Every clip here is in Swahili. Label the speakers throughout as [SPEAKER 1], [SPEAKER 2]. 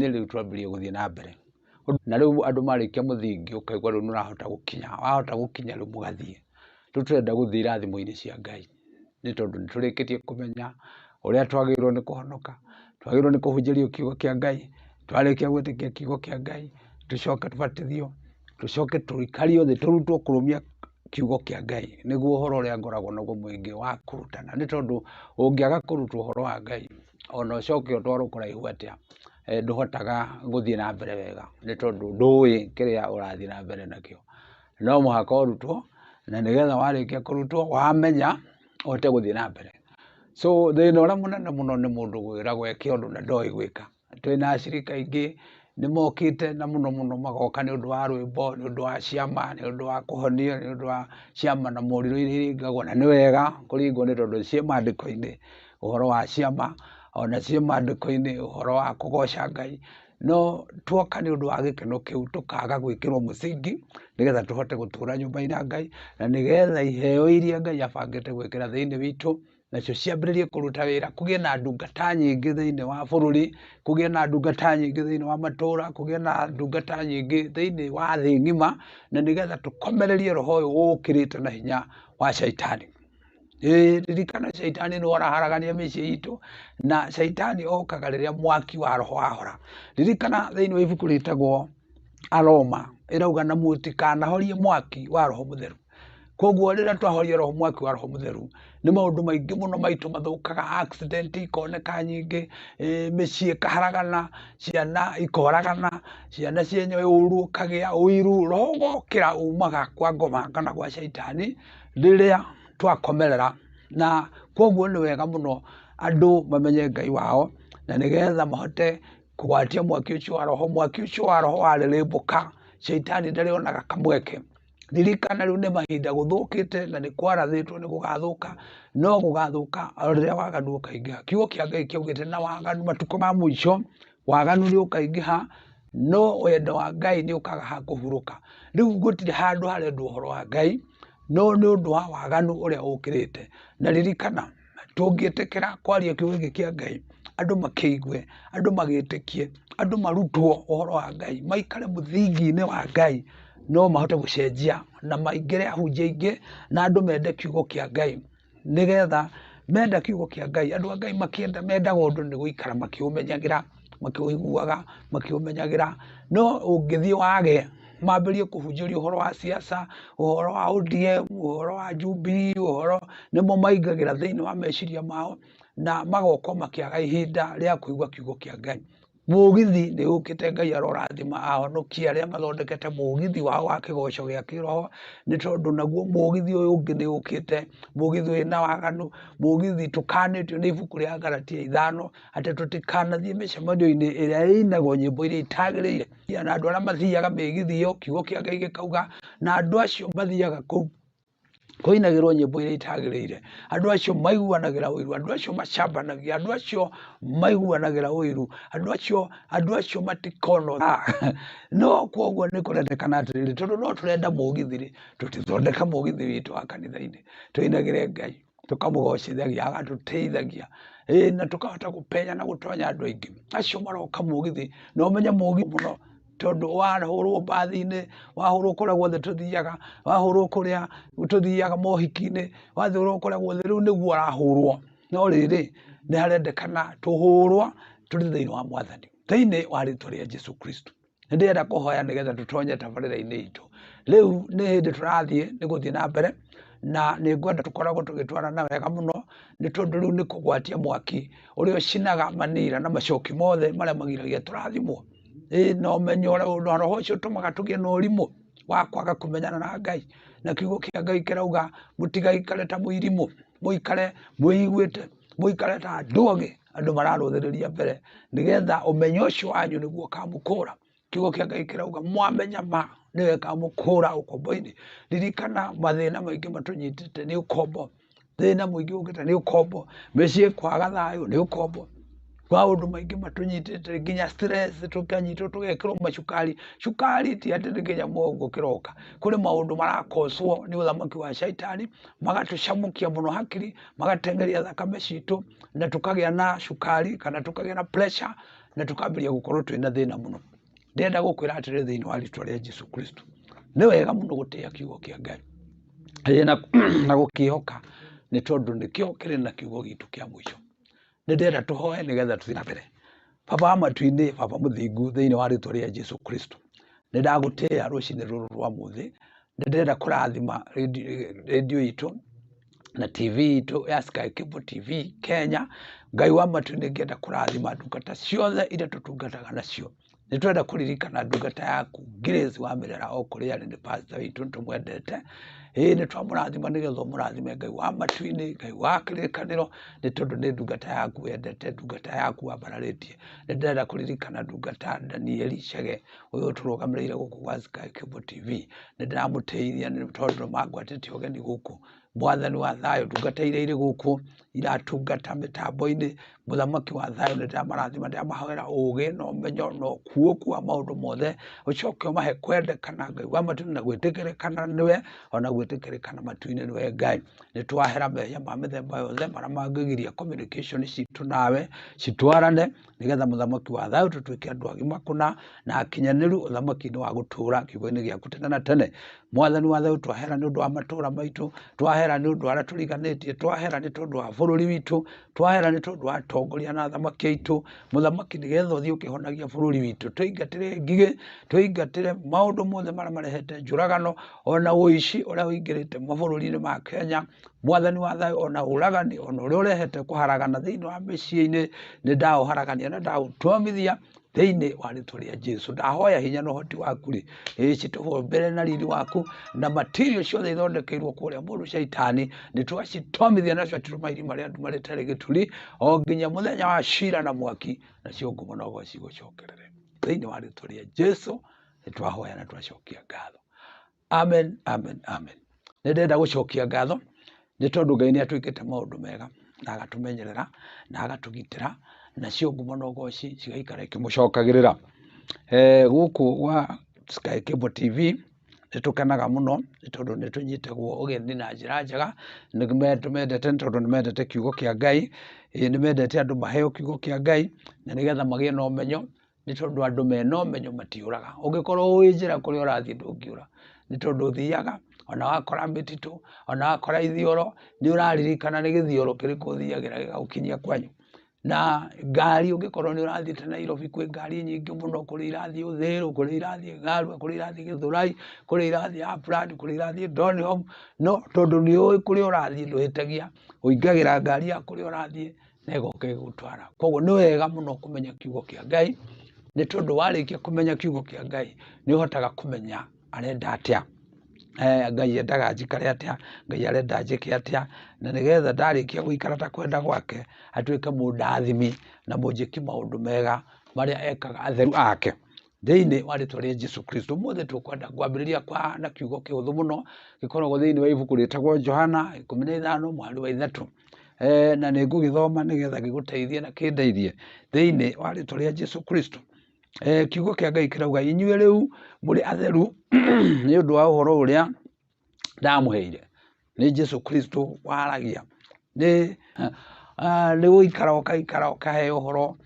[SPEAKER 1] riu twambirie guthie na mbere na riu andu marikia muthingi ukaigwa riu nurahota gukinya wahota gukinya riu mugathie turenda guthie irathimo-ini cia Ngai ni tondu niturikitie kumenya uria twagirwo ni kuhonoka twagirwo ni kuhunjirio kiugo kia Ngai twarikia gwitikia kiugo kia Ngai tucoke tubatithio tucoke turikario thi turutwo kurumia kiugo kia Ngai niguo horo uria ngoragwo naguo mwingi wa kurutana ni tondu ungiaga kurutwo horo wa Ngai ona ucoke utwarwo kuraihu atia nduhotaga guthie na mbere wega ni tondu ndui kiria urathie na mbere nakio no muhaka urutwo na nigetha warikia kurutwo wamenya uhote guthie na mbere so thina uria munene muno ni mundu gwiragwo eke undu na ndoi gwika twina acirika ingi ni mokite na muno magoka ni undu wa rwimbo ni undu wa ciama ni undu wa kuhonio ni undu wa ciama na muriru iringagwo na ni wega kuringwo ni tondu cie mandiko-ini uhoro wa ciama ona cie mandiko-ini uhoro wa kugoca Ngai no tuoka ni undu wa gikeno kiu tukaga gwikirwo musingi nigetha tuhote gutura nyumba-ini ya Ngai na nigetha iheo iria Ngai abangite gwikira thiini witu nacio ciambiririe kuruta wira kugie na ndungata nyingi thiini wa bururi kugie na ndungata nyingi thiini wa matura kugie na ndungata nyingi thiini wa thi ngima na nigetha tukomererie roho uyu ukirite na hinya wa shaitani ririkana shaitani ni waraharagania micii itu na shaitani okaga riria mwaki wa roho wahora ririkana thiini wa ibuku ritagwo Aroma irauga na mutikanahorie mwaki wa roho mutheru koguo riria twahoria roho mwaki wa roho mutheru ni maundu maingi muno maitu mathukaga accident ikoneka nyingi micii kaharagana ciana ikoragana ciana cienyewe uru kagia uiru roho gokira umaga kwa ngoma kana kwa shaitani riria twakomerera na koguo ni wega muno andu mamenye Ngai wao na nigetha mahote kugwatia mwaki ucio wa roho waririmbuka shaitani ndarionaga kamweke ririkana riu ni mahinda guthukite na ni kwarathitwo ni gugathuka no gugathuka riria waganu ukaingiha kiugo kia Ngai kiaugite na waganu matuko ma mwisho waganu ni ukaingiha no wendo wa Ngai ni ukaga ha kuhuruka riu gutire handu harendwo uhoro wa Ngai no ni undu wa waganu uria ukirite na ririkana tungitikira kwaria kiugo giki kia Ngai andu makiigwe andu magitikie andu marutwo uhoro wa Ngai maikare muthingi-ini wa Ngai no mahote gucenjia na maingire ahunjia ingi na andu mende kiugo kia Ngai nigetha menda kiugo kia Ngai andu a Ngai makienda menda undu ni guikara makiumenyagira makiuiguaga makiumenyagira no ungithie wage mambirie kuhunjirio uhoro wa siasa uhoro wa ODM uhoro wa Jubilee uhoro nimo maingagira thiini wa meciria mao na magoka makiaga ihinda ria kuigua kiugo kia Ngai mugithi ni ukite Ngai arorathima ahonokia aria mathondekete mugithi wao wa kigoco gia kiroho ni tondu naguo mugithi uyu ungi ni ukite mugithi wina waganu mugithi tukanitio ni ibuku ria Galatia 5 ati tutikanathie micemanio-ini iria inagwo nyimbo iria itagiriire na andu aria mathiaga migithi iyo kiugo kia Ngai gikauga na andu acio mathiaga kuu kuinagirwo nyimbo iria itagiriire andu acio maiguanagira uiru andu acio macambanagia andu acio maiguanagira uiru andu acio matikono no koguo ni kurendekana atiriri tondu no turenda mugithi tutithondeka mugithi witu wa kanitha-ini tuinagire Ngai tukamugocithagia agatuteithagia na tukahota gupenya na gutonya andu aingi acio maroka mugithi no menya mugithi muno tondu wahurwo mbathi-ini wahurwo kuria guothe tuthiaga wahurwo kuria tuthiaga mohiki-ini wahurwo kuria guothe riu niguo arahurwo no riri ni harendekana tuhurwo turi thiini wa mwathani thiini wa ritwa ria Jesu Kristo ndirenda kuhoya nigetha tutonye tabarira-ini itu riu ni hindi turathie ni guthie na mbere na ni ngwenda tukoragwo tugitwarana wega muno ni tondu riu ni kugwatia mwaki uria ucinaga manira na macoki mothe maria magiragia turathimwo no menyo uria roho ucio tumaga tugie na urimu wa kwaga kumenyana na Ngai na kiugo kia Ngai kirauga mutigaikare ta muirimu muikare muiguite muikare ta andu ogi andu mararuthiriria mbere nigetha umenyo ucio wanyu niguo kamukura kiugo kia Ngai kirauga mwamenya ma niwe kamukura ukombo-ini ririkana mathina maingi matunyitite ni ukombo thina muingi ukite ni ukombo micii kwaga thayu ni ukombo maundu maingi matunyitite nginya stress tukanyitwo tugekirwo macukari ti ati nginya mongo kiroka kuri maundu marakoswo ni uthamaki wa shaitani magatucamukia muno hakiri magatengeria thakame citu na tukagia na cukari kana tukagia na pressure na tukambiria gukorwo twina thina muno ndenda gukwira atire thiini wa ritwa ria Jesu Kristo ni wega muno gutia kiugo kia Ngai na gukihoka ni tondu nikio kiri na kiugo gitu kia mwisho ni ndenda tuhoe nigetha tuthie na mbere Baba matu-ini Baba muthingu thiini wa ritwa ria Jesu Kristo ni ndagutia rucini ruru rwa muthi ni ndenda kurathima radio itu na TV itu ya Sky Cable TV Kenya Ngai wa matu-ini ngenda kurathima ndungata ciothe iria tutungataga nacio ni twenda kuririkana ndungata yaku Grace wa Mirera o kuria ni pastor witu tumwendete ni twamurathima nigetha murathime Ngai wa matu-ini Ngai wa kirikaniro ni tondu ni ndungata yaku wendete ndungata yaku wambararetie ni ndenda kuririkana ndungata Daniel Chege uyu turugamirire guku gwa Sky Cable TV ni ndiramuteithia ni tondu magwatete ogeni guku Mwathani wa thayo ndungata iria iri guku iratungata mitambo-ini muthamaki wa thayo ni ndamarathima ndamahawira ugi no umenyo no kuoku wa maundu mothe ucoke umahe kwendekana Ngai wa matu-ini na gwitikirikana niwe ona gwitikirikana matu-ini niwe Ngai ni twahera mehia ma mithemba yothe maria mangigiria communication citu nawe citwarane nigetha muthamaki wa thayo tutuike andu agima kuna na akinyaniru uthamaki-ini wa gutura kiugo-ini giaku tene na tene Mwathani wa thayo twahera ni undu wa matura maitu twahera ni undu aria turiganitie twahera ni tondu wa bururi witu twahera ni tondu wa atongoria na athamaki aitu muthamaki nigetha uthii ukihonagia bururi witu twingatire ngige twingatire maundu mothe maria marehete njuragano ona uici uria uingirite mabururi-ini ma Kenya Mwathani wa thayo ona uragani ona uria urehete kuharagana thiini wa micii-ini ni ndauharagania na ndautomithia thiini wa ritwa ria Jesu ndahoya hinya na uhoti waku ri cituho mbere na riri waku na material ciothe ithondekeirwo kuria mundu shaitani ni twacitomithia nacio atumairi maria andu maretare gituri o nginya muthenya wa cira na mwaki nacio ngumo no go cigucokerere thiini wa ritwa ria Jesu ni twahoya na twacokia ngatho amen amen amen ni ndenda gucokia ngatho ni tondu Ngai ni atwikite maundu mega na agatumenyerera na agatugitira nacio ngumo no goci cigaikara ikimucokagirira guku gwa Sky Cable TV nitukenaga muno tondu nitunyitagwo ugeni na njira njega nimendete tondu nimendete kiugo kia Ngai nimendete andu maheo kiugo kia Ngai na nigetha magie na umenyo ni tondu andu mena umenyo matiuraga ungikorwo ui njira kuria urathii ndungiura ni tondu uthiaga ona wakora mititu ona wakora ithioro ni uraririkana ni githioro kiriku uthiagira gigagukinyia kwanyu na ngari ungikorwo ni urathite Nairobi kwi ngari nyingi muno kuri irathii Uthiru kuri irathii Ngarua kuri irathii Githurai kuri irathii Upland kuri irathii Donholm no tondu ni ui kuri urathii nduhitagia uingagira ngari ya kuri urathii na igoka igutwara koguo ni wega muno kumenya kiugo kia Ngai ni tondu warikia kumenya kiugo kia Ngai ni uhotaga kumenya arenda atia Ngai endaga njikare atia Ngai arenda njike atia na nigetha ndarikia guikara ta kwenda gwake atuike mundathimi na munjiki maundu mega maria ekaga atheru ake thiini wa ritwa ria Jesu Kristo mothe tukwenda kwambiriria kwa na kiugo kihuthu muno gikoragwo thiini wa ibuku ritagwo Johana 15 mwari wa 3 na ni ngugithoma nigetha giguteithie na kindeithie thiini wa ritwa ria Jesu Kristo kiugo kia Ngai kirauga inyue riu muri atheru ni undu wa uhoro uria ndamuheire ni Jesu Kristo waragia ni uikara ukahe uhoro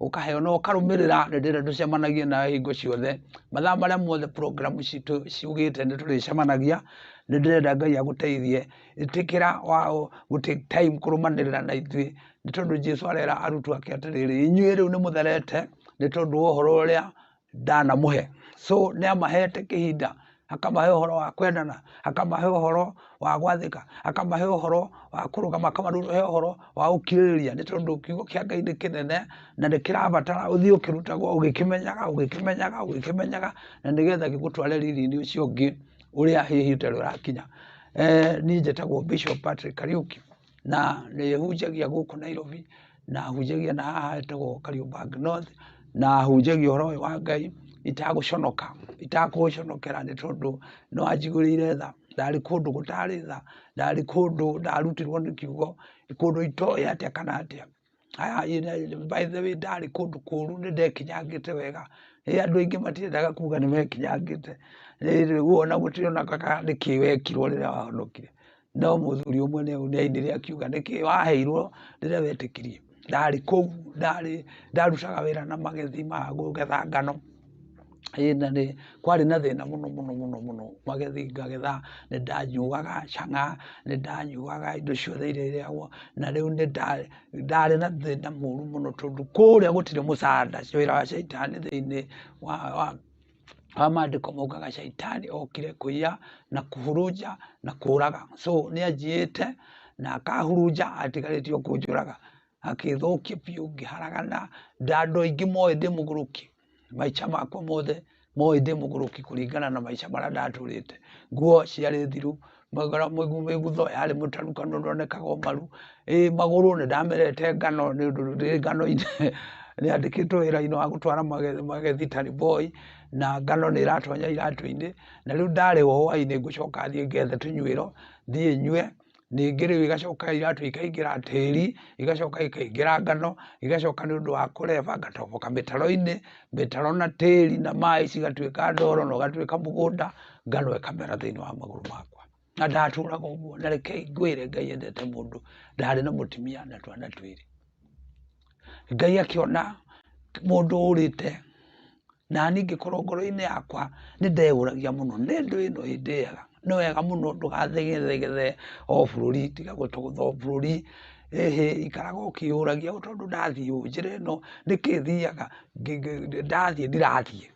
[SPEAKER 1] ukaheo no ukarumirira ndire nducemanagia na hingo ciothe mathaa maria mothe program citu ciugite ni turicemanagia ni ndirenda Ngai aguteithie itikira wa gutake time kurumanirira na ithui ni tondu Jesu arera arutwo ake atiriri inyue riu ni mutherete ni tondu uhoro uria ndanamuhe so ni amahete kihinda akamahe uhoro wa kwendana akamahe uhoro wa gwathika akamahe uhoro wa kurugama akamahe uhoro wa ukiririria ni tondu kiugo kia Ngai ni kinene na nikirabatara uthii ukirutagwo ugikimenyaga na nigetha gigutware riri-ini ucio ungi uria hihi utari urakinya ni njetagwo Bishop Patrick Kariuki na ni hunjagia guku Nairobi na hunjagia na haha etagwo Kariobangi North na hunjagia uhoro wa Ngai itaguconokera ni tondu no anjigurire tha ndari kundu gutari tha ndari kundu ndarutirwo ni kiugo kundu itoe atia kana atia by the way ndari kundu kuru ni ndekinyangite wega andu aingi matiendaga kuga ni mekinyangite wona gutiri na kaka ni kiwekirwo riria wahonokire no muthuri umwe ni ainire akiuga niki waheirwo riria wetikirie ndari kou ndarutaga wĩra na magethi ma gũgetha ngano na nĩ kwarĩ na thĩna mũno magethi ngagetha nĩ ndanyuaga cang'a nĩ ndanyuaga indo ciothe iria irĩagwo na rĩu ndarĩ na thĩna mũru mũno tondũ kũrĩa gũtirĩ mũcanda wĩra wa caitani thĩinĩ wa maandĩko maugaga caitani okire kũiya na kũhurunja na kũũraga so nĩ anjiyĩte na akahurunja atigarĩtio kũnjũraga akĩthũkia biũ ngĩharagana andũ aingĩ moĩ ndĩ mũgũrũki maica makwa mothe moĩ ndĩ mũgũrũki kũringana na maica marĩa ndatũrĩte nguo ciarĩ thiru mĩgutho yarĩ mũtarukanu ndonekaga ũmaru magũrũ nĩ ndamerete ngano nĩ ũndũ ndĩ ngano-inĩ nĩandĩkĩtwo wĩra-inĩ wa gũtwara magethi tani boy na ngano nĩ ĩratonya iratũ-inĩ na rĩu ndarĩhwo hwainĩ ngũcoka thiĩ ngethe tũnyuĩro thiĩ nyue ningĩ rĩu igacoka iratũ ikaingĩra tĩri igacoka ikaingĩra ngano igacoka nĩ ũndũ wa kũreba ngatoboka mĩtaro-inĩ mĩtaro na tĩri na maĩ cigatuĩka ndoro na ũgatuĩka mũgũnda ngano ĩkamera thĩinĩ wa magũrũ makwa na ndatũraga ũguo na reke ngwĩre Ngai endete mũndũ ndarĩ na mũtumia na twana twĩrĩ Ngai akĩona mũndũ ũrĩte na niĩ ngĩkorwo ngoro-inĩ yakwa nĩ ndeyũragia mũno nĩ ndũ ĩno ĩndĩaga nĩ wega mũno ndũgathegethe o bũrũri tiga gũtũgũtha o bũrũri ikaraga ũkĩyũragia tondũ ndathiĩ njĩra ĩno nĩkĩ thiaga ndathiĩ ndirathiĩ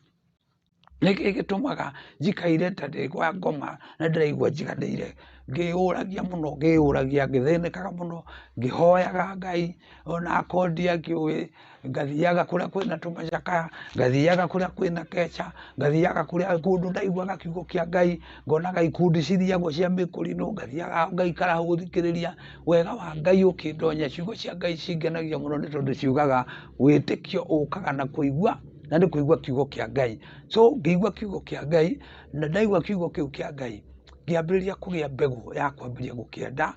[SPEAKER 1] nĩkĩ gĩtũmaga njikaire ta ndĩ kwa ngoma na ndĩraigua njiganĩire ngĩyũragia mũno ngĩthĩnĩkaga mũno ngĩhoyaga Ngai ona akorwo ndiakĩũĩ ngathiaga kũrĩa kwĩna tũmacakaya ngathiaga kũrĩa kwĩna keca ngathiaga kũrĩa kũndũ ndaiguaga kiugo kĩa Ngai ngonaga ikundi cithiagwo cia mĩkũrinũ ngathiaga ngaikara hau gũthikĩrĩria wega wa Ngai ũkĩndonya ciugo cia Ngai cingenagia mũno nĩ tondũ ciugaga wĩtĩkio ũkaga na kũigua na nĩ kũigua kiugo kĩa Ngai so ngĩigua kiugo kĩa Ngai na ndaigua kiugo kĩu kĩa Ngai ngĩambĩrĩria kũgĩa mbegũ ya kwambĩrĩria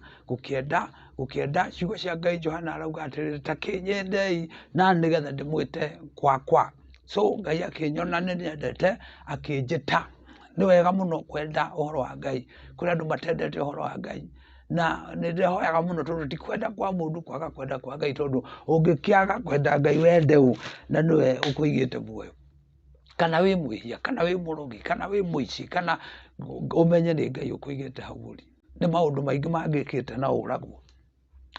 [SPEAKER 1] gũkĩenda ciugo cia Ngai Johana arauga atĩrĩrĩ ta kĩnyendei na nĩgetha ndĩmwĩte kwakwa so Ngai akĩnyona nĩ nyendete akĩnjĩta nĩ wega mũno kwenda ũhoro wa Ngai kũrĩ andũ matendete ũhoro wa Ngai na nĩ ndĩhoyaga mũno tondũ ti kwenda kwa mũndũ kwaga kwenda kwa Ngai tondũ ũngĩkĩaga kwenda Ngai wende ũ na nĩwe ũkũigĩte muoyo kana wĩ mwĩhia kana wĩ mũrogi kana wĩ mũici kana ũmenye nĩ Ngai ũkũigĩte hau ũrĩ nĩ maũndũ maingĩ mangĩkĩte na ũragwo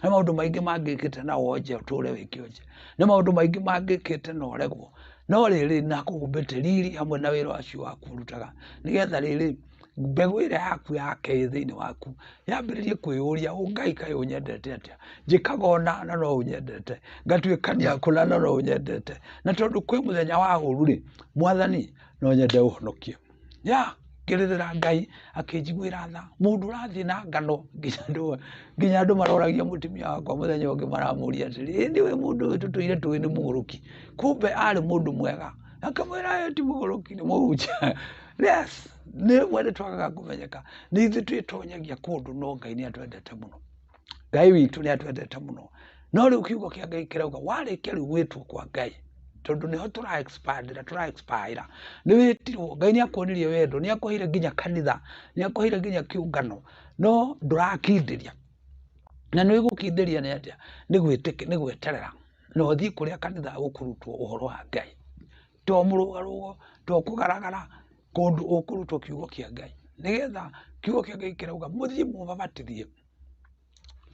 [SPEAKER 1] nĩ maũndũ maingĩ mangĩkĩte na wonje ũtũre wĩkĩonje nĩ maũndũ maingĩ mangĩkĩte na ũregwo no rĩrĩ na kũgumbĩte riri hamwe na wĩra ũcio waku ũrutaga nĩgetha rĩrĩ mbegũ ĩrĩa yaku yake thĩinĩ waku yambĩrĩrie kwĩyũria Ngai kaĩ ũnyendete atĩa njĩkaga ũna na no ũnyendete ngatuĩkania kũna na no ũnyendete na tondũ kwĩ mũthenya wa ũru rĩ Mwathani no nyende ũhonokie ngĩrĩrĩra Ngai akĩnjiguĩra tha mũndũ ũrathiĩ na ngano nginya andũ maroragia mũtumia wakwa mũthenya ũngĩ maramũria atĩrĩ ĩndĩ wĩ mũndũ ũyũ tũtũire tũĩ nĩ mũgũrũki kumbe arĩ mũndũ mwega akamwĩra ti mũgũrũki nĩ mũhunjia yes nĩ mwene twagaga kũmenyeka nĩ ithuĩ twĩtonyagia kũndũ no Ngai nĩ atwendete mũno Ngai witũ nĩ atwendete mũno no rĩu kiugo kĩa Ngai kĩrauga warĩkia rĩu gwĩtwo kwa Ngai tondũ nĩho tũra-expire nĩ wĩtirwo Ngai nĩ akuonirie wendo nĩ akũheire nginya kanitha nĩ akũheire nginya kĩũngano no ndũrakindĩria na nĩ gũkindĩria nĩ atĩa nĩ gwĩterera na ũthiĩ kũrĩa kanitha ũkũrutwo ũhoro wa Ngai to mũrũgarũgo to kũgaragara kũndũ ũkũrutwo kiugo kĩa Ngai nĩgetha kiugo kĩa Ngai kĩrauga mũthiĩ mũmabatithie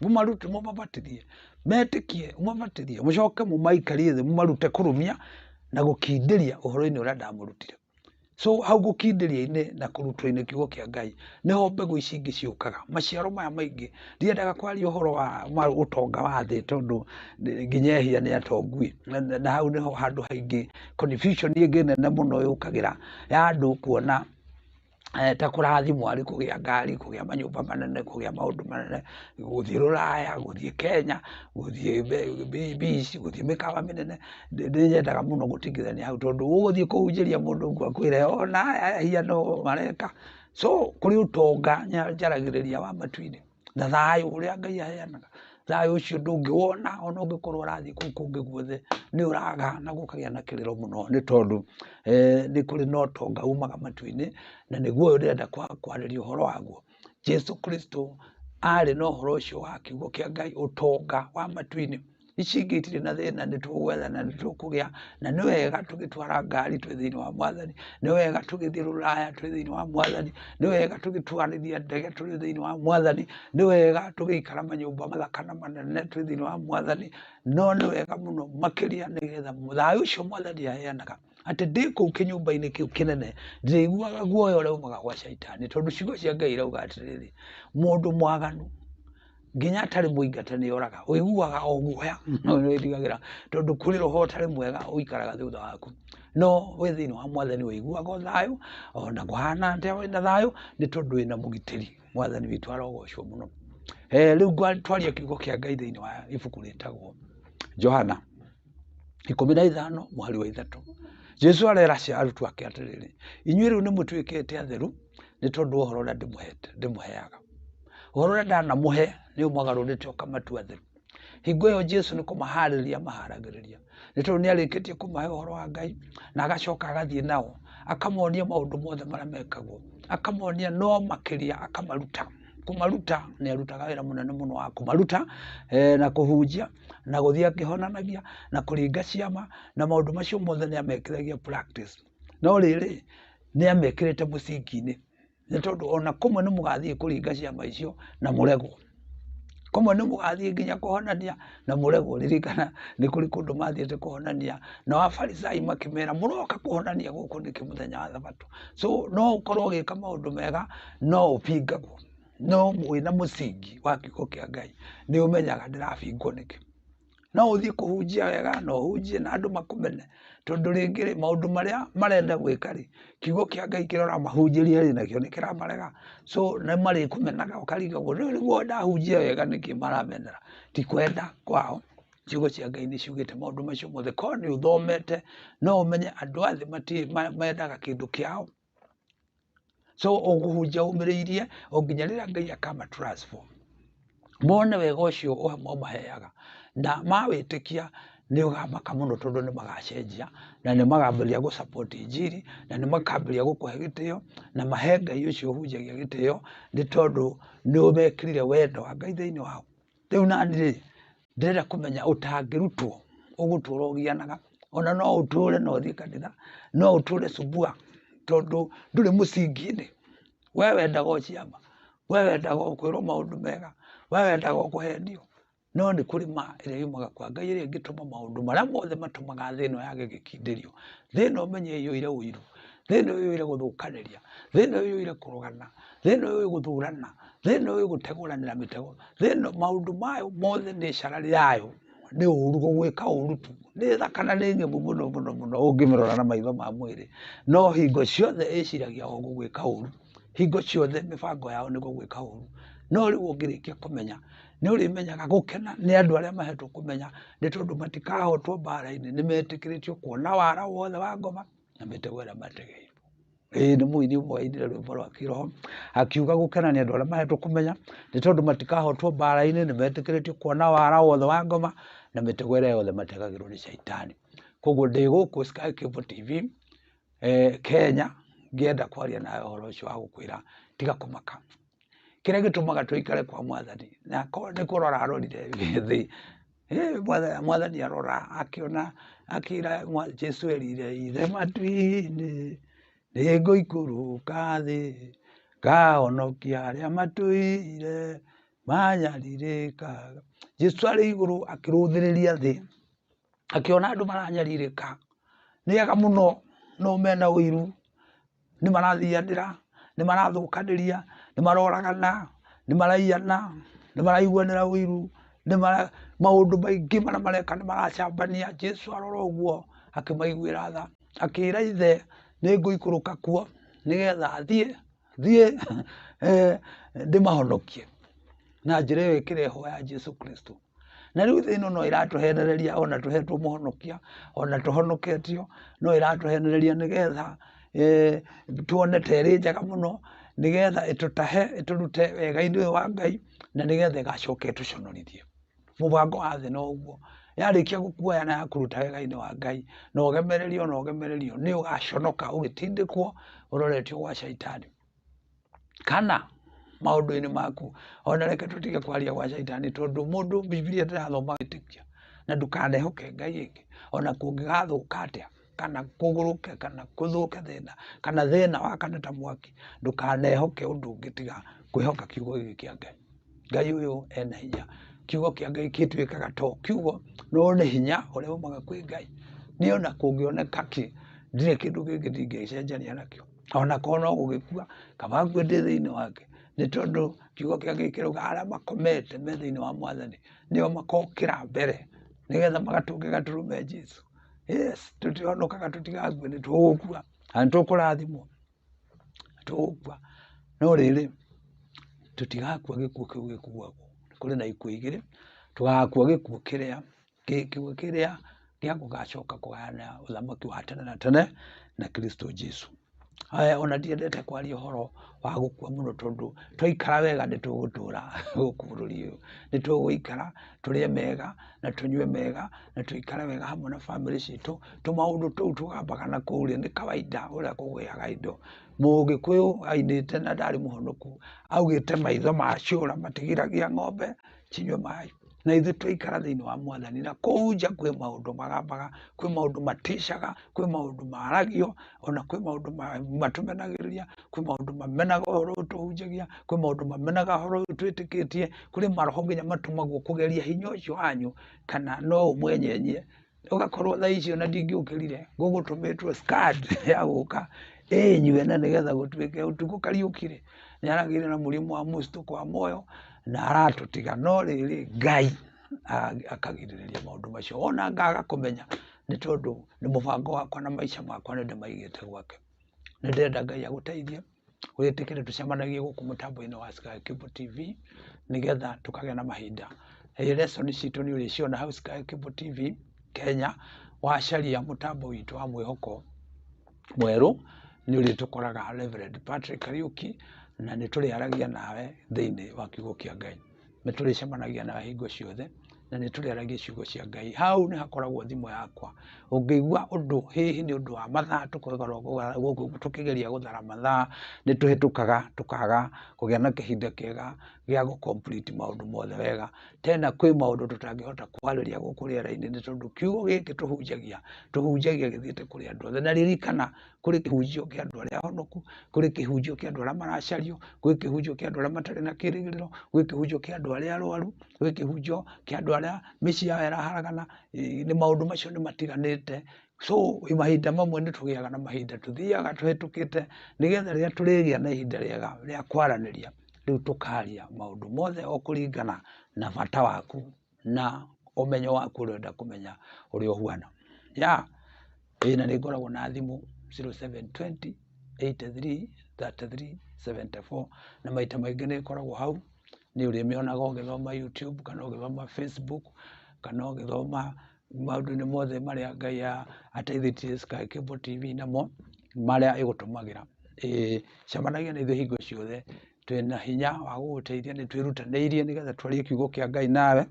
[SPEAKER 1] mũmabatithie metĩkie mũmabatithie mũcoke mũmaikarie thĩ mũmarute kũrũmia na gũkindĩria ũhoro-inĩ ũrĩa ndamũrutire so hau gũkindĩria-inĩ na kũrutwo-inĩ kiugo kĩa Ngai nĩho mbegũ ici ingĩ ciũkaga maciaro maya maingĩ ndiendaga kwaria ũhoro wa ũtonga wa thĩ tondũ nginyehia nĩ atongui na hau nĩho handũ haingĩ confusion ĩngĩ nene mũno yũkagĩra ya andũ kuona ta kũrathimwo arĩ kũgĩa ngari kũgĩa manyũmba manene kũgĩa maũndũ manene gũthiĩ rũraya gũthiĩ Kenya gũthiĩ BBC gũthiĩ mĩkawa mĩnene nĩ nyendaga mũno gũtigithania hau tondũ ũgũthiĩ kũhunjĩria mũndũ ũguo akwĩre ona hiano mareka so kũrĩ ũtonga njaragĩrĩria wa matu-inĩ na thayũ ũrĩa Ngai aheanaga thayũ ũcio ndũngĩwona ona ũngĩkorwo ũrathiĩ kũu kũngĩ guothe nĩ ũraga na gũkagĩa na kĩrĩro mũno nĩ tondũ nĩ kũrĩ na ũtonga umaga matu-inĩ na nĩguo ũyũ ndĩrenda kwarĩria ũhoro waguo Jesu Kristo arĩ na ũhoro ũcio wa kiugo kĩa Ngai ũtonga wa matu-inĩ icingitire na thina ni tugwetha na ni tukugia na ni wega tugitwara ngari twi thiini wa Mwathani, ni wega tugithie Ruraya twi thiini wa Mwathani, ni wega tugitwarithia ndege twi thiini wa Mwathani, ni wega tugiikara manyumba mathaka na manene twi thiini wa Mwathani, no ni wega muno makiria nigetha thayu ucio Mwathani aheanaga ati ndi kuu kinyumba-ini kiu kinene ndiriguaga guoya uria umaga gwa Shaitani, tondu ciugo cia Ngai irauga atiriri mundu mwaganu nginya atari muingata ni oraga wiguaga o guoya withigagira tondu kuri roho utari mwega uikaraga thutha waku, no wi thiini wa Mwathani wiguaga o thayu ona guhana atia wina thayu ni tondu wina mugitiri Mwathani witu arogocwo muno. Riu twaria kiugo kia Ngai thiini wa ibuku ritagwo Johana 15 mwari wa 3. Jesu arera arutwo ake atiriri inyuĩ riu nimutwikite atheru ni tondu uhoro uria ndimuheaga. Uhoro uria ndanamuhe ni umugarurite ukamatua atheru. Hingo iyo Jesu ni kumahariria maharagiriria ni tondu ni arikitie kumahe uhoro wa Ngai na agacoka agathie nao akamonia maundu mothe maria mekagwo, akamonia no makiria akamaruta. Kumaruta ni arutaga wira munene muno wa kumaruta na kuhunjia na guthia akihonanagia na kuringa ciama na maundu macio mothe ni amekiragia practice, no riri ni amekirite mucingi-ini ni tondu ona kumwe ni mugathie kuringa ciama icio na muregwo, kumwe ni mugathie nginya kuhonania na muregwo. Ririkana ni kuri kundu mathiete kuhonania na Afarisai makimera muroka kuhonania guku niki muthenya wa Thabato, so no ukorwo ugika maundu mega no upingagwo, no wina mucingi wa kiugo kia Ngai ni umenyaga ndirabingwo niki, no uthie kuhunjia wega no uhunjie na andu makumene tondu ringi maundu maria marenda gwika ri kiugo kia Ngai kirora mahunjirie ri nakio ni kiramarega, so na mari kumenaga ukarigagwo niguo ndahunjia wega niki maramenera. Ti kwenda kwao, ciugo cia Ngai ni ciugite maundu macio mothe ko ni uthomete no umenye andu athi mendaga kindu kiao, so uguhunjia umiriirie o nginya riria Ngai akama transform mone wega ucio umaheaga na mawitikia ni ugamaka muno tondu ni magacenjia na ni magambiria gu support injiri na ni makambiria gukuhe gitio na mahe Ngai ucio uhunjagia gitio ni tondu ni umekirire wendo wa Ngai thiini wao. Riu nani ndirenda kumenya utangirutwo ugutura ugianaga ona no uture no thie kanitha no uture subua tondu nduri mucingi-ini. We wendaga ciama, we wendaga kwirwo maundu mega, we wendaga kuhenio, no ni kuri ma iria yumaga kwa Ngai iria ingituma maundu maria mothe matumaga thino yage gikindirio, thino menye iyuire uiru, thino iyuire guthukaniria, thino iyuire kurugana, thino iyuire guthurana, thino iyuire guteguranira mitego, thino maundu mayo mothe ni carari yayo ni uru gwika uru tu ni thakana ni ngemu muno muno muno ungimirora na maitho ma mwiri, no hingo ciothe iciragia o gwika uru, hingo ciothe mibango yao ni gwika uru. No riu ungirikia kumenya ni urimenyaga gukena ni andu aria mahetwo kumenya ni tondu matikahotwo mbara-ini ni metikiritie kuona wara wothe wa ngoma na mitego iria mategeirwo. Ni muini umwe wainire rwimbo rwa kiroho akiuga gukena ni andu aria mahetwo kumenya ni tondu matikahotwo mbara-ini ni metikiritie kuona wara wothe wa ngoma na mitego iria yothe mategagirwo ni Shaitani. Koguo ndi guku Sky Cable TV Kenya ngienda kwaria nawe uhoro ucio wa gukwira tiga kumaka. Kiria gitumaga tuikare kwa Mwathani na ni kurora arorire thi Mwathani arora akiona akira Jesu erire ithe matu-ini ni nguikuruka thi ngahonokia aria matuire manyaririkaga. Jesu ari iguru akiruthiriria thi akiona andu maranyaririka ni aga muno no mena uiru ni marathianira ni marathukaniria ni maroragana ni maraiana ni maraiguanira uiru ni maundu maingi maria mareka ni maracambania. Jesu arora uguo akimaiguira tha akira ithe ni nguikuruka kuo nigetha thie ndimahonokie na njira iyo ikireho ya Jesu Kristo. Na riu thino no iratuhenereria ona tuhetwo muhonokia ona tuhonoketio no iratuhenereria nigetha tuone teri njega muno nigetha itutahe iturute wega-ini wa Ngai na nigetha igacoke tuconorithie. Mubango wa thi no uguo yarikia gukuoya na yakuruta wega-ini wa Ngai no ugemererio ni ugaconoka ugitindikwo uroretio gwa Shaitani kana maundu-ini maku. Ona reke tutige kwaria gwa Shaitani tondu mundu Biblia ndirathoma gitikia na ndukanehoke ngai ingi ona kungigathuka atia kana kuguruke kana kuthuke thina kana thina wakane ta mwaki ndukanehoke undu ungitiga kwihoka kiugo giki kia Ngai. Ngai uyu ena hinya, kiugo kia Ngai gituikaga to kiugo no ni hinya uria umaga kwi Ngai. Ni ona kungioneka ki ndire kindu gingi ndingicenjania nakio ona korwo no gugikua kaba ngwe ndi thiini wake ni tondu kiugo kia Ngai kirauga aria makomete me thiini wa Mwathani nio makokira mbere nigetha magatunge turume Jesu. Yes, tutihonokaga tutigakue ni tugukua na tukurathimwo tugukua no riri tutigakua gikuo kiu gikuagwo. Kuri na ikuo igiri tugakua gikuo kiria gia gugacoka kugayana uthamaki wa tene na tene na Kristo Jesu. Ona ndiendete kwaria uhoro wa gukua muno tondu twaikara wega ni tugutura guku bururi uyu ni tuguikara turie mega na tunywe mega na tuikare wega hamwe na family citu tumaundu tuu tugambaga na kuria ni kawaida uria kugiaga indo. Mugikuyu ainite na ndari muhonoku augite maitho maciura matigiragia ng'ombe cinywe mai na ithu twaikara thiini wa Mwathani na kuja kwi maundu magambaga kwi maundu matishaga kwi maundu maragio ona kwi maundu matumenagiriria kwi maundu mamenaga uhoro tuhunjagia kwi maundu mamenaga uhoro twitikitie kuri maroho nginya matumagwo kugeria hinya ucio wanyu kana no umwenyenye ugakorwo thaa icio na ndingiukirire ngugutumitwo scard ya guka inywe na nigetha gutuike utuku kariukire ni aragire na murimu wa mustuko wa moyo na aratutiga no riri Ngai akagiriria maundu macio ona ngaga kumenya ni tondu ni mubango wakwa na maisha makwa ni ndamaigite gwake. Ni ndenda Ngai aguteithie witikire tucemanagie guku mutambo-ini wa Sky Cable TV nigetha tukagea na mahinda. Lesson citu ni uriciona hau Sky Cable TV Kenya wacaria mutambo witu wa mwihoko mweru ni uritukoraga Reverend Patrick Kariuki na ni turiaragia nawe thiini wa kiugo kia Ngai. Ni turicemanagia nawe hingo ciothe na ni turiaragia ciugo cia Ngai. Hau ni hakoragwo thimu yakwa ungigua undu hihi ni undu wa mathaa tukoragwo tukigeria guthara mathaa ni tuhitukaga tukaga kugia na kihinda kiega gia gu complete maundu mothe wega tena kwi maundu tutangihota kwariria guku riera-ini ni tondu kiugo giki tuhunjagia githiite kuri andu othe na ririkana kuri kihunjio kia andu aria ahonoku kuri kihunjio kia andu aria maracario kuri kihunjio kia andu aria matari na kirigiriro kuri kihunjio kia andu aria arwaru kuri kihunjio kia andu aria micii yao iraharagana ni maundu macio ni matiganite. So mahinda mamwe ni tugiaga na mahinda tuthiaga tuhitukite nigetha riria turigia na ihinda riega ria kwaraniria riu tukaria maundu mothe o kuringana na bata waku na umenyo waku urenda kumenya uria uhuana na ni ngoragwo na thimu 0720 83 33 74 na maita maingi ni koragwo hau ni urimionaga ugithoma YouTube kana ugithoma Facebook kana ugithoma maundu-ini mothe maria Ngai ateithitie Sky Cable TV namo maria igutumagira. Cemanagia na ithuĩ hingo ciothe twina hinya wa guguteithia ni twirutaniirie nigetha twarie kiugo kia Ngai nawe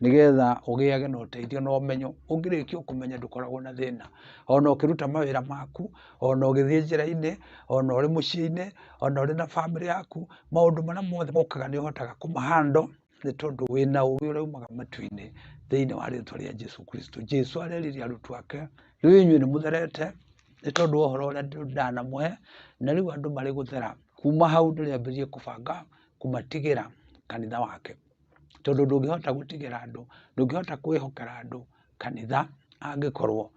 [SPEAKER 1] nigetha ugiage na uteithio na umenyo. Ungirikia kumenya ndukoragwo na thina ona ukiruta mawira maku ona ugithie njira-ini ona uri mucii-ini ona uri na family yaku maundu maria mothe mokaga ni uhotaga kumahandle ni tondu wina ugi uria umaga matu-ini thiini wa ritwa ria Jesu Kristo. Jesu areririe arutu ake riu inyuĩ ni mutherete ni tondu wa uhoro uria ndanamũhe na riu andu mari guthera kuma hau ndiriambirie kubanga kumatigira kanitha wake tondu ndungihota gutigira andu ndungihota kwihokera andu kanitha angikorwo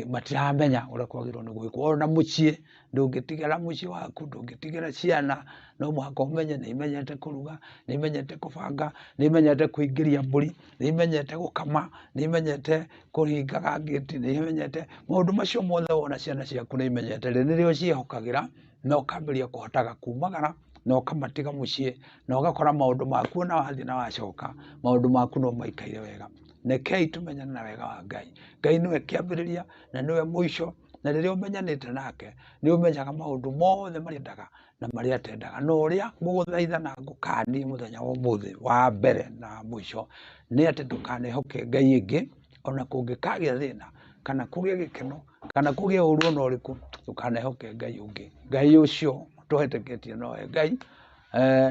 [SPEAKER 1] matiramenya uria kwagirwo ni gwikwo. Ona mucii ndungitigira mucii waku ndungitigira ciana no muhaka umenye ni imenyete kuruga ni imenyete kubanga ni imenyete kuingiria mburi ni imenyete gukama ni imenyete kuringaga ngiti ni imenyete maundu macio mothe wona ciana ciaku ni imenyete nirio ciehokagira na ukambiria kuhotaga kumagara na ukamatiga mucii na ugakora maundu maku ona wathii na wacoka maundu maku no maikaire wega. Nekei tumenyane na wega wa Ngai. Ngai niwe kiambiriria na niwe mwisho na riria umenyanite nake ni umenyaga maundu mothe maria endaga na maria atendaga na uria nguguthaitha na ngukani muthenya wa umuthi wa mbere na mwisho ni ati ndukanehoke Ngai ingi ona kungikagia thina kana kugie gikeno kana kugie uru ona uriku ndukanehoke Ngai ungi. Ngai ucio tuhetikitie nowe Ngai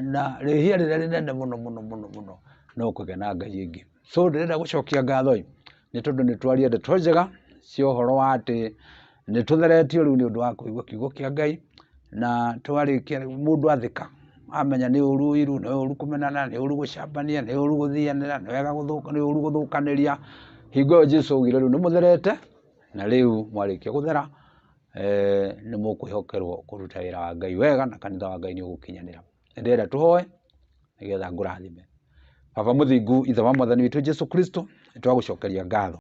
[SPEAKER 1] na rihia riria rinene muno muno muno muno no kugia na Ngai ingi. so ndirenda gucokia ngatho ni tondu ni twaria ndeto njega cia uhoro wa ati ni tutheretio riu ni undu wa kuigua kiugo kia Ngai na twarikia mundu athika amenya ni uru iru ni uru kumenana ni uru gucambania ni uru guthianira ni wega guthuka ni uru guthukaniria hingo Jesu augire riu ni mutherete na riu mwarikia guthera ni mukwihokerwo kuruta wira wa Ngai wega na kanitha wa Ngai ni ugukinyanira ndirenda tuhoe nigetha ngurathime. Baba muthingu ithe wa mwathani witu Jesu Kristo nitwagucokeria ngatho